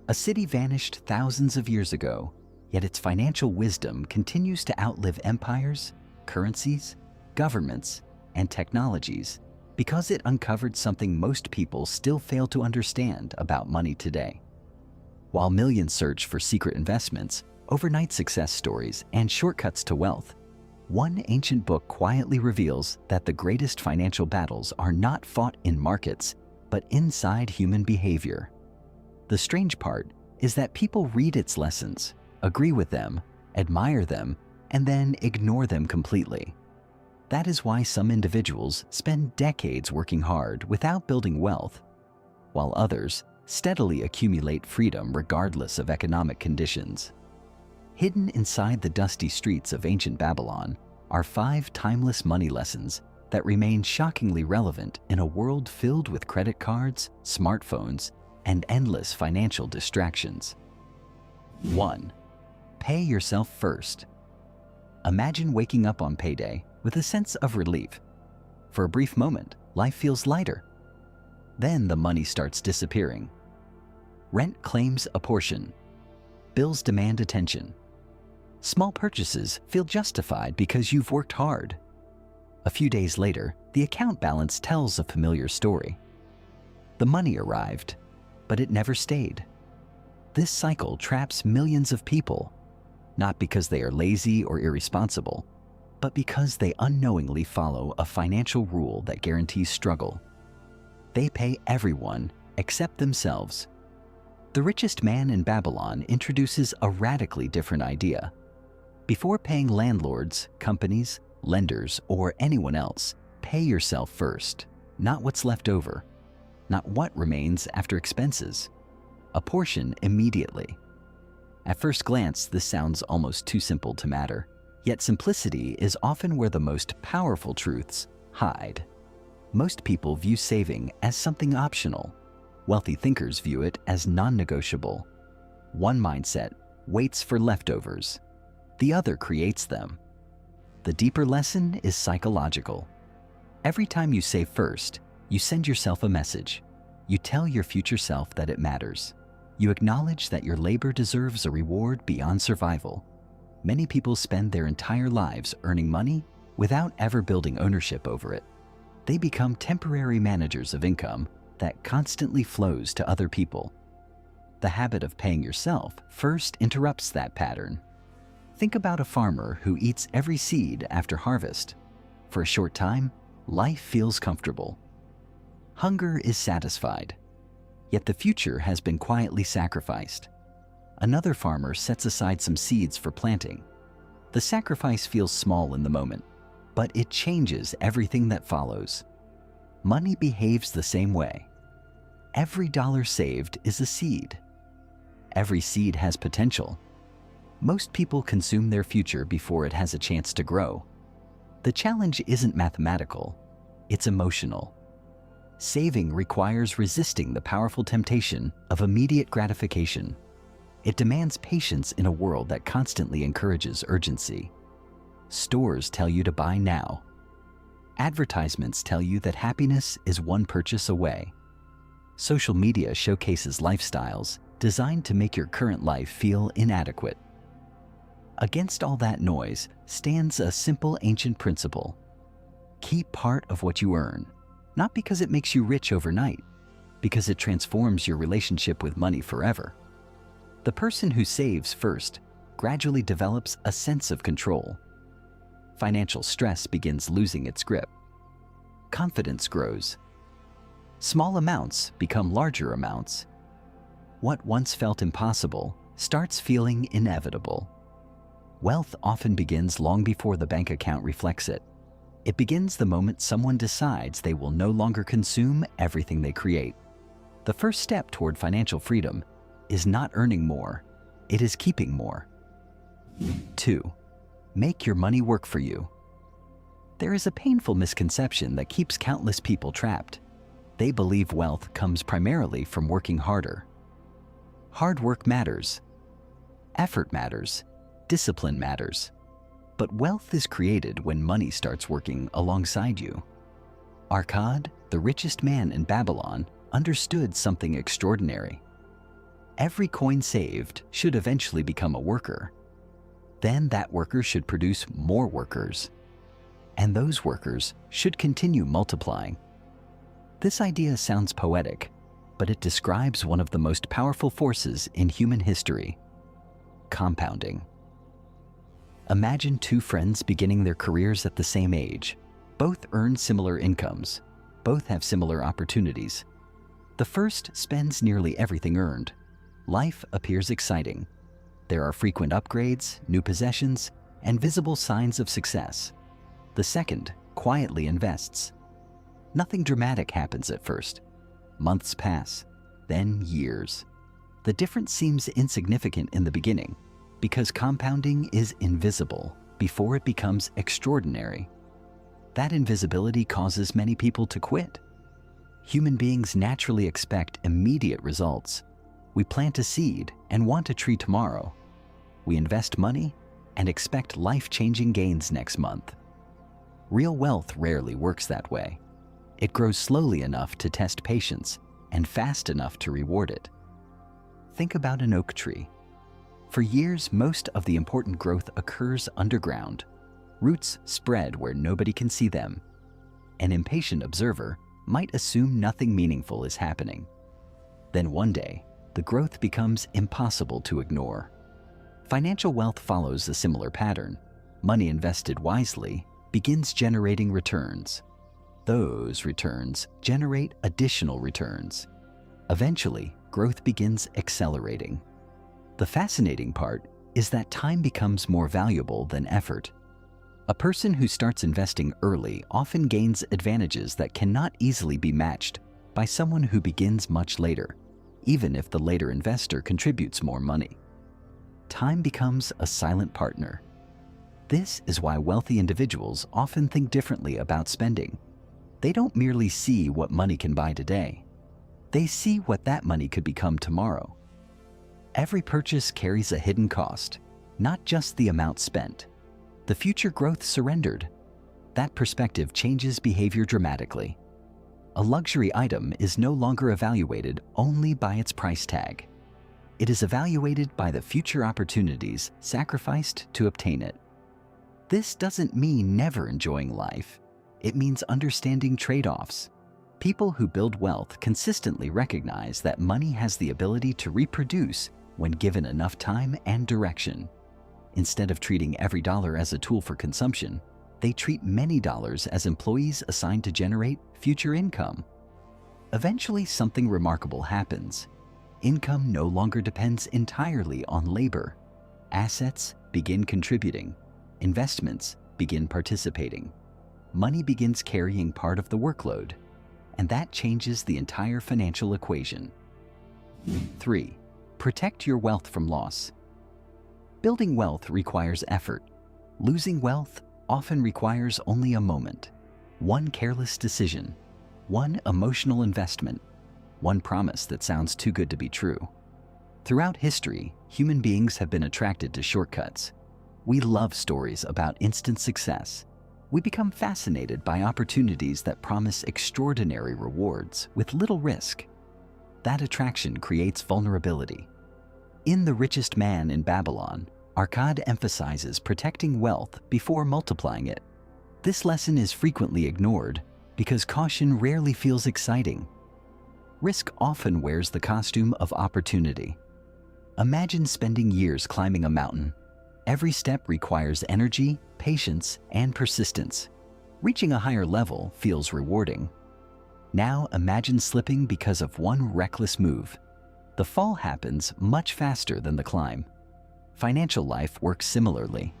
A city vanished thousands of years ago, yet its financial wisdom continues to outlive empires, currencies, governments, and technologies because it uncovered something most people still fail to understand about money today. While millions search for secret investments, overnight success stories, and shortcuts to wealth, one ancient book quietly reveals that the greatest financial battles are not fought in markets, but inside human behavior. The strange part is that people read its lessons, agree with them, admire them, and then ignore them completely. That is why some individuals spend decades working hard without building wealth, while others steadily accumulate freedom regardless of economic conditions. Hidden inside the dusty streets of ancient Babylon are 5 timeless money lessons that remain shockingly relevant in a world filled with credit cards, smartphones, and endless financial distractions. 1. Pay yourself first. Imagine waking up on payday with a sense of relief. For a brief moment, life feels lighter. Then the money starts disappearing. Rent claims a portion. Bills demand attention. Small purchases feel justified because you've worked hard. A few days later, the account balance tells a familiar story. The money arrived, but it never stayed. This cycle traps millions of people, not because they are lazy or irresponsible, but because they unknowingly follow a financial rule that guarantees struggle. They pay everyone except themselves. The Richest Man in Babylon introduces a radically different idea. Before paying landlords, companies, lenders, or anyone else, pay yourself first, not what's left over, not what remains after expenses. A portion immediately. At first glance, this sounds almost too simple to matter, yet simplicity is often where the most powerful truths hide. Most people view saving as something optional. Wealthy thinkers view it as non-negotiable. One mindset waits for leftovers. The other creates them. The deeper lesson is psychological. Every time you save first, you send yourself a message. You tell your future self that it matters. You acknowledge that your labor deserves a reward beyond survival. Many people spend their entire lives earning money without ever building ownership over it. They become temporary managers of income that constantly flows to other people. The habit of paying yourself first interrupts that pattern. Think about a farmer who eats every seed after harvest. For a short time, life feels comfortable. Hunger is satisfied, yet the future has been quietly sacrificed. Another farmer sets aside some seeds for planting. The sacrifice feels small in the moment, but it changes everything that follows. Money behaves the same way. Every dollar saved is a seed. Every seed has potential. Most people consume their future before it has a chance to grow. The challenge isn't mathematical, it's emotional. Saving requires resisting the powerful temptation of immediate gratification. It demands patience in a world that constantly encourages urgency. Stores tell you to buy now. Advertisements tell you that happiness is one purchase away. Social media showcases lifestyles designed to make your current life feel inadequate. Against all that noise stands a simple ancient principle. Keep part of what you earn, not because it makes you rich overnight, because it transforms your relationship with money forever. The person who saves first gradually develops a sense of control. Financial stress begins losing its grip. Confidence grows. Small amounts become larger amounts. What once felt impossible starts feeling inevitable. Wealth often begins long before the bank account reflects it. It begins the moment someone decides they will no longer consume everything they create. The first step toward financial freedom is not earning more, it is keeping more. 2. Make your money work for you. There is a painful misconception that keeps countless people trapped. They believe wealth comes primarily from working harder. Hard work matters. Effort matters. Discipline matters. But wealth is created when money starts working alongside you. Akkad, the richest man in Babylon, understood something extraordinary. Every coin saved should eventually become a worker. Then that worker should produce more workers. And those workers should continue multiplying. This idea sounds poetic, but it describes one of the most powerful forces in human history: compounding. Imagine two friends beginning their careers at the same age. Both earn similar incomes. Both have similar opportunities. The first spends nearly everything earned. Life appears exciting. There are frequent upgrades, new possessions, and visible signs of success. The second quietly invests. Nothing dramatic happens at first. Months pass, then years. The difference seems insignificant in the beginning because compounding is invisible before it becomes extraordinary. That invisibility causes many people to quit. Human beings naturally expect immediate results. We plant a seed and want a tree tomorrow. We invest money and expect life-changing gains next month. Real wealth rarely works that way. It grows slowly enough to test patience and fast enough to reward it. Think about an oak tree. For years, most of the important growth occurs underground. Roots spread where nobody can see them. An impatient observer might assume nothing meaningful is happening. Then one day, the growth becomes impossible to ignore. Financial wealth follows a similar pattern. Money invested wisely begins generating returns. Those returns generate additional returns. Eventually, growth begins accelerating. The fascinating part is that time becomes more valuable than effort. A person who starts investing early often gains advantages that cannot easily be matched by someone who begins much later, even if the later investor contributes more money. Time becomes a silent partner. This is why wealthy individuals often think differently about spending. They don't merely see what money can buy today. They see what that money could become tomorrow. Every purchase carries a hidden cost, not just the amount spent. The future growth surrendered. That perspective changes behavior dramatically. A luxury item is no longer evaluated only by its price tag. It is evaluated by the future opportunities sacrificed to obtain it. This doesn't mean never enjoying life. It means understanding trade-offs. People who build wealth consistently recognize that money has the ability to reproduce when given enough time and direction. Instead of treating every dollar as a tool for consumption, they treat many dollars as employees assigned to generate future income. Eventually, something remarkable happens. Income no longer depends entirely on labor. Assets begin contributing. Investments begin participating. Money begins carrying part of the workload, and that changes the entire financial equation. 3. Protect your wealth from loss. Building wealth requires effort. Losing wealth often requires only a moment. One careless decision. One emotional investment. One promise that sounds too good to be true. Throughout history, human beings have been attracted to shortcuts. We love stories about instant success. We become fascinated by opportunities that promise extraordinary rewards with little risk. That attraction creates vulnerability. In The Richest Man in Babylon, Arkad emphasizes protecting wealth before multiplying it. This lesson is frequently ignored because caution rarely feels exciting. Risk often wears the costume of opportunity. Imagine spending years climbing a mountain. Every step requires energy, patience, and persistence. Reaching a higher level feels rewarding. Now imagine slipping because of one reckless move. The fall happens much faster than the climb. Financial life works similarly.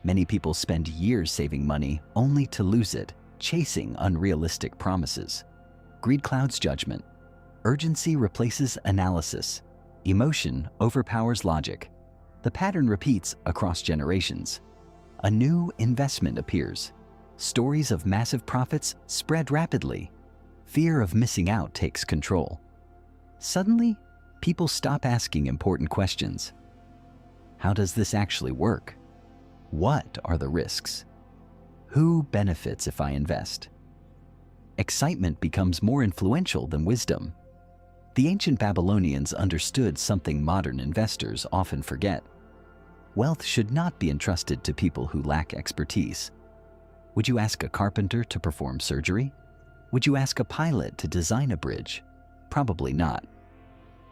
Many people spend years saving money only to lose it, chasing unrealistic promises. Greed clouds judgment. Urgency replaces analysis. Emotion overpowers logic. The pattern repeats across generations. A new investment appears. Stories of massive profits spread rapidly. Fear of missing out takes control. Suddenly, people stop asking important questions. How does this actually work? What are the risks? Who benefits if I invest? Excitement becomes more influential than wisdom. The ancient Babylonians understood something modern investors often forget. Wealth should not be entrusted to people who lack expertise. Would you ask a carpenter to perform surgery? Would you ask a pilot to design a bridge? Probably not.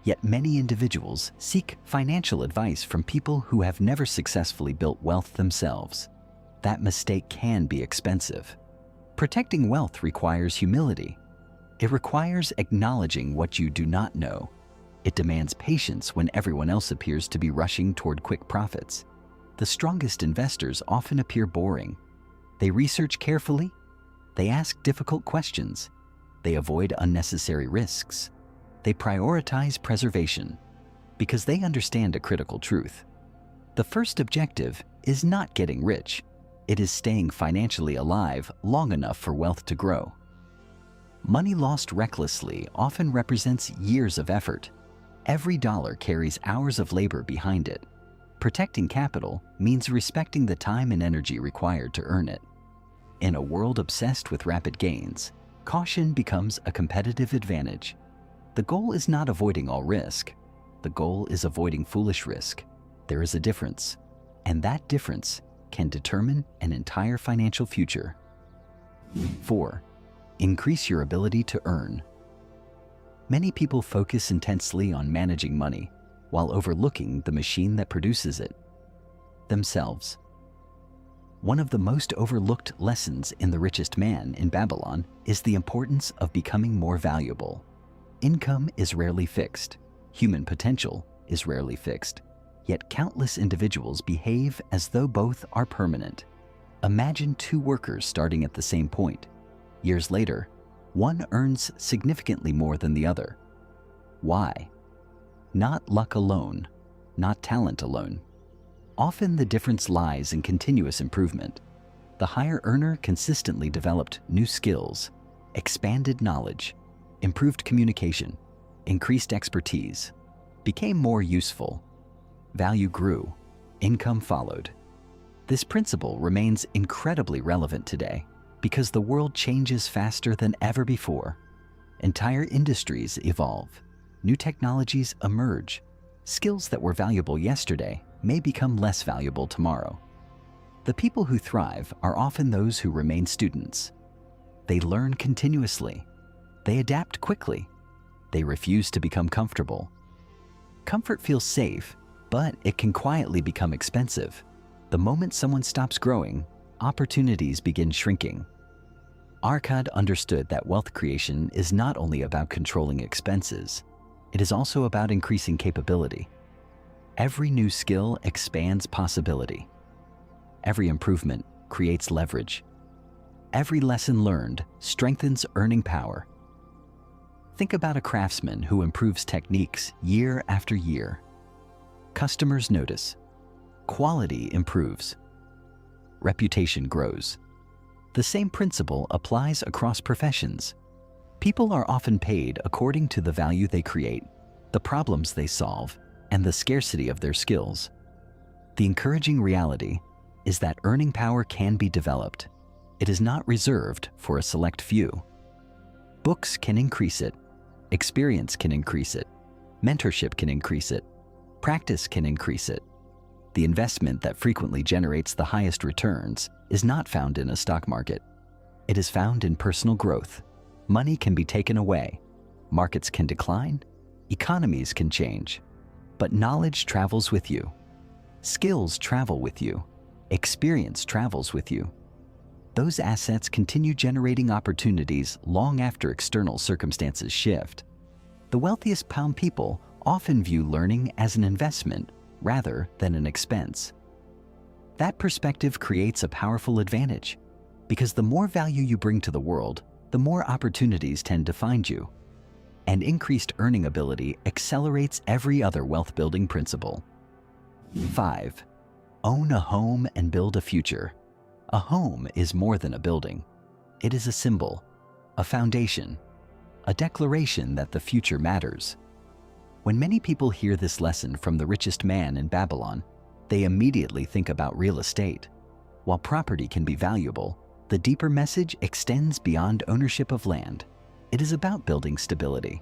Yet many individuals seek financial advice from people who have never successfully built wealth themselves. That mistake can be expensive. Protecting wealth requires humility. It requires acknowledging what you do not know. It demands patience when everyone else appears to be rushing toward quick profits. The strongest investors often appear boring. They research carefully. They ask difficult questions. They avoid unnecessary risks. They prioritize preservation because they understand a critical truth. The first objective is not getting rich. It is staying financially alive long enough for wealth to grow. Money lost recklessly often represents years of effort. Every dollar carries hours of labor behind it. Protecting capital means respecting the time and energy required to earn it. In a world obsessed with rapid gains, caution becomes a competitive advantage. The goal is not avoiding all risk. The goal is avoiding foolish risk. There is a difference, and that difference can determine an entire financial future. 4. Increase your ability to earn. Many people focus intensely on managing money while overlooking the machine that produces it, themselves. One of the most overlooked lessons in The Richest Man in Babylon is the importance of becoming more valuable. Income is rarely fixed. Human potential is rarely fixed. Yet countless individuals behave as though both are permanent. Imagine two workers starting at the same point. Years later, one earns significantly more than the other. Why? Not luck alone, not talent alone. Often the difference lies in continuous improvement. The higher earner consistently developed new skills, expanded knowledge, improved communication, increased expertise, became more useful. Value grew, income followed. This principle remains incredibly relevant today because the world changes faster than ever before. Entire industries evolve, new technologies emerge. Skills that were valuable yesterday may become less valuable tomorrow. The people who thrive are often those who remain students. They learn continuously. They adapt quickly. They refuse to become comfortable. Comfort feels safe, but it can quietly become expensive. The moment someone stops growing, opportunities begin shrinking. Arkad understood that wealth creation is not only about controlling expenses, it is also about increasing capability. Every new skill expands possibility. Every improvement creates leverage. Every lesson learned strengthens earning power. Think about a craftsman who improves techniques year after year. Customers notice. Quality improves. Reputation grows. The same principle applies across professions. People are often paid according to the value they create, the problems they solve, and the scarcity of their skills. The encouraging reality is that earning power can be developed. It is not reserved for a select few. Books can increase it. Experience can increase it. Mentorship can increase it. Practice can increase it. The investment that frequently generates the highest returns is not found in a stock market. It is found in personal growth. Money can be taken away. Markets can decline. Economies can change. But knowledge travels with you. Skills travel with you. Experience travels with you. Those assets continue generating opportunities long after external circumstances shift. The wealthiest pound people often view learning as an investment rather than an expense. That perspective creates a powerful advantage because the more value you bring to the world, the more opportunities tend to find you. And increased earning ability accelerates every other wealth-building principle. 5. Own a home and build a future. A home is more than a building. It is a symbol, a foundation, a declaration that the future matters. When many people hear this lesson from the richest man in Babylon, they immediately think about real estate. While property can be valuable, the deeper message extends beyond ownership of land. It is about building stability.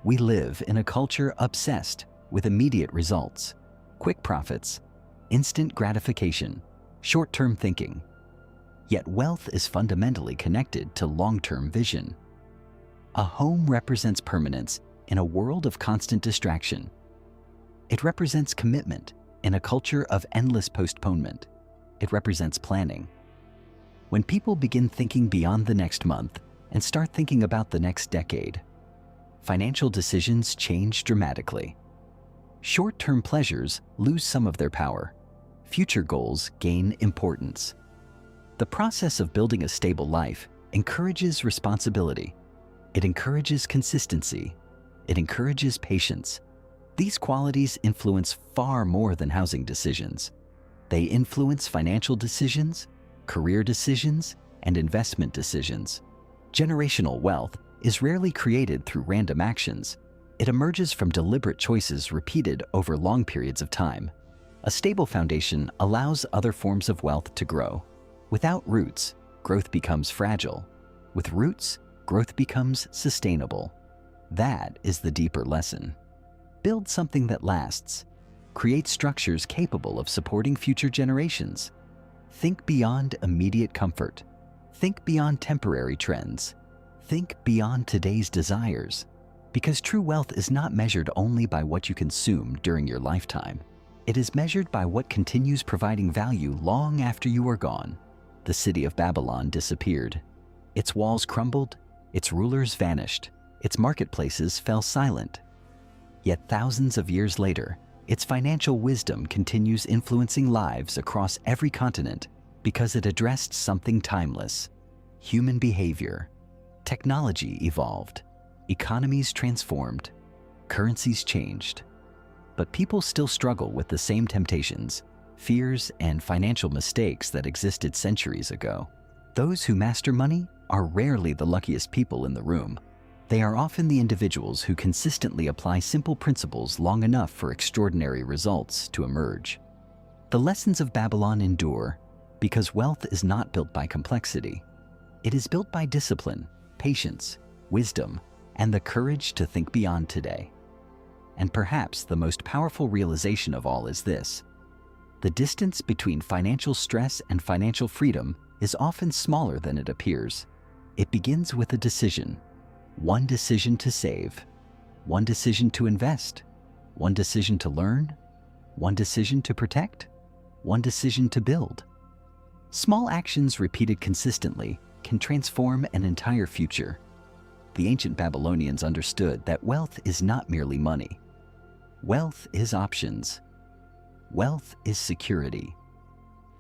We live in a culture obsessed with immediate results, quick profits, instant gratification, short-term thinking. Yet wealth is fundamentally connected to long-term vision. A home represents permanence in a world of constant distraction. It represents commitment in a culture of endless postponement. It represents planning. When people begin thinking beyond the next month and start thinking about the next decade, financial decisions change dramatically. Short-term pleasures lose some of their power. Future goals gain importance. The process of building a stable life encourages responsibility. It encourages consistency. It encourages patience. These qualities influence far more than housing decisions. They influence financial decisions, career decisions, and investment decisions. Generational wealth is rarely created through random actions. It emerges from deliberate choices repeated over long periods of time. A stable foundation allows other forms of wealth to grow. Without roots, growth becomes fragile. With roots, growth becomes sustainable. That is the deeper lesson. Build something that lasts. Create structures capable of supporting future generations. Think beyond immediate comfort. Think beyond temporary trends. Think beyond today's desires. Because true wealth is not measured only by what you consume during your lifetime. It is measured by what continues providing value long after you are gone. The city of Babylon disappeared. Its walls crumbled, its rulers vanished, its marketplaces fell silent. Yet thousands of years later, its financial wisdom continues influencing lives across every continent because it addressed something timeless. Human behavior. Technology evolved. Economies transformed. Currencies changed. But people still struggle with the same temptations, fears, and financial mistakes that existed centuries ago. Those who master money are rarely the luckiest people in the room. They are often the individuals who consistently apply simple principles long enough for extraordinary results to emerge. The lessons of Babylon endure because wealth is not built by complexity. It is built by discipline, patience, wisdom, and the courage to think beyond today. And perhaps the most powerful realization of all is this: the distance between financial stress and financial freedom is often smaller than it appears. It begins with a decision. One decision to save, one decision to invest, one decision to learn, one decision to protect, one decision to build. Small actions repeated consistently can transform an entire future. The ancient Babylonians understood that wealth is not merely money. Wealth is options. Wealth is security.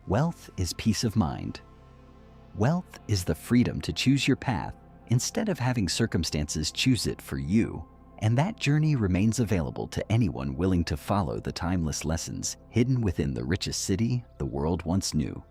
Wealth is peace of mind. Wealth is the freedom to choose your path instead of having circumstances choose it for you. And that journey remains available to anyone willing to follow the timeless lessons hidden within the richest city the world once knew.